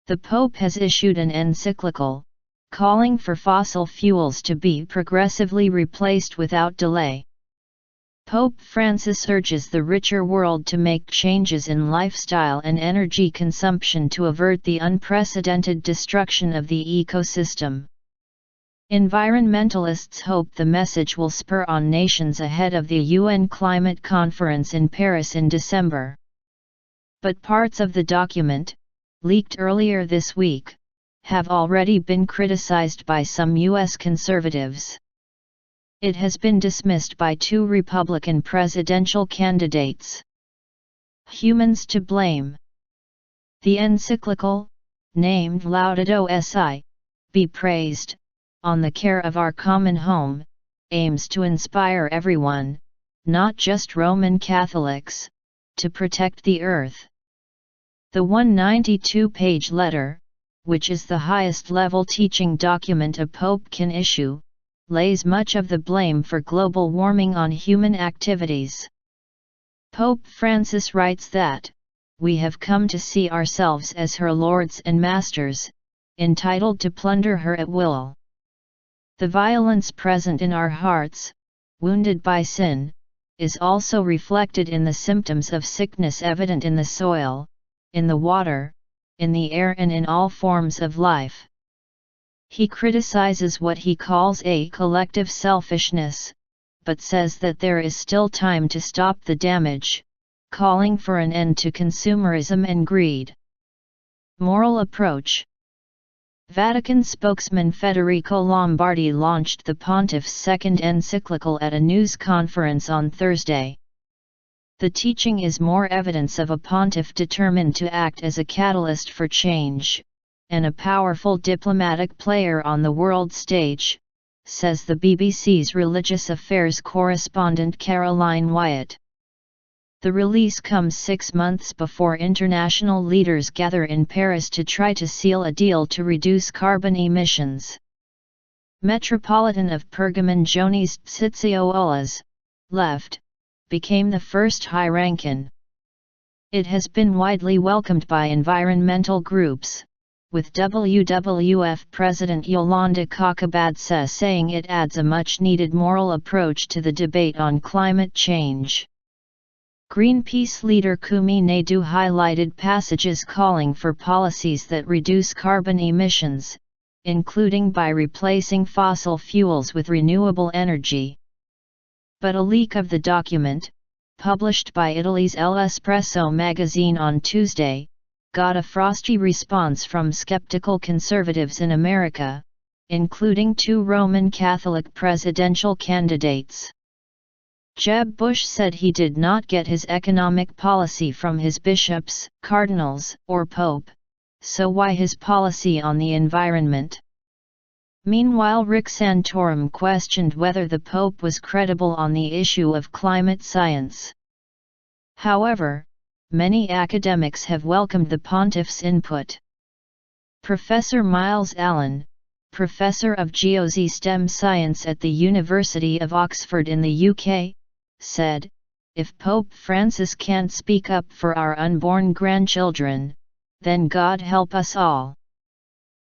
The Pope has issued an encyclical, calling for fossil fuels to be progressively replaced without delay. Pope Francis urges the richer world to make changes in lifestyle and energy consumption to avert the unprecedented destruction of the ecosystem. Environmentalists hope the message will spur on nations ahead of the UN climate conference in Paris in December. But parts of the document, leaked earlier this week, have already been criticized by some U.S. conservatives. It has been dismissed by 2 Republican presidential candidates. Humans to blame. The encyclical, named Laudato Si, Be Praised, on the care of our common home, aims to inspire everyone, not just Roman Catholics, to protect the earth. The 192-page letter, which is the highest-level teaching document a pope can issue, lays much of the blame for global warming on human activities. Pope Francis writes that, "We have come to see ourselves as her lords and masters, entitled to plunder her at will. The violence present in our hearts, wounded by sin, is also reflected in the symptoms of sickness evident in the soil, in the water, in the air and in all forms of life." He criticizes what he calls a collective selfishness, but says that there is still time to stop the damage, calling for an end to consumerism and greed. Moral approach. Vatican spokesman Federico Lombardi launched the Pontiff's second encyclical at a news conference on Thursday. The teaching is more evidence of a pontiff determined to act as a catalyst for change, and a powerful diplomatic player on the world stage, says the BBC's religious affairs correspondent Caroline Wyatt. The release comes 6 months before international leaders gather in Paris to try to seal a deal to reduce carbon emissions. Metropolitan of Pergamon Jonis Tsitsioulas, left, became the first high-ranking. It has been widely welcomed by environmental groups, with WWF President Yolanda Kakabadse saying it adds a much-needed moral approach to the debate on climate change. Greenpeace leader Kumi Naidu highlighted passages calling for policies that reduce carbon emissions, including by replacing fossil fuels with renewable energy. But a leak of the document, published by Italy's L'Espresso magazine on Tuesday, got a frosty response from skeptical conservatives in America, including 2 Roman Catholic presidential candidates. Jeb Bush said he did not get his economic policy from his bishops, cardinals, or pope, so why his policy on the environment? Meanwhile, Rick Santorum questioned whether the Pope was credible on the issue of climate science. However, many academics have welcomed the pontiff's input. Professor Miles Allen, professor of geosystem science at the University of Oxford in the UK, said, "If Pope Francis can't speak up for our unborn grandchildren, then God help us all."